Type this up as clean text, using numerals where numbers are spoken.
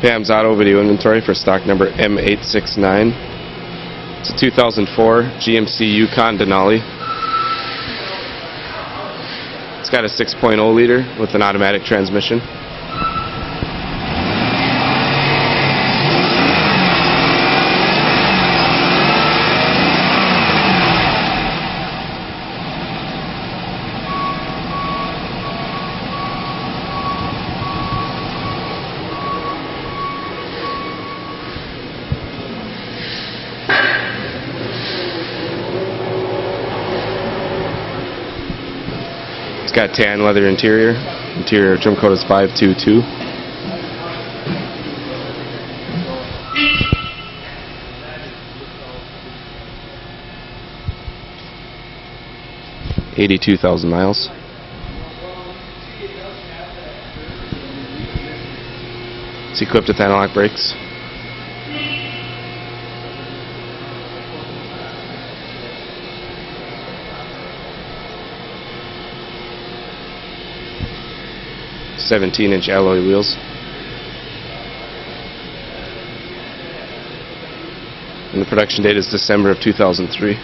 Pam's Auto video inventory for stock number M0869. It's a 2004 GMC YUKON Denali. It's got a 6.0 liter with an automatic transmission. It's got tan leather interior. Interior trim code is 522. $82,000 miles. It's equipped with anti-lock brakes. "17-inch alloy wheels." And the production date is December of 2003.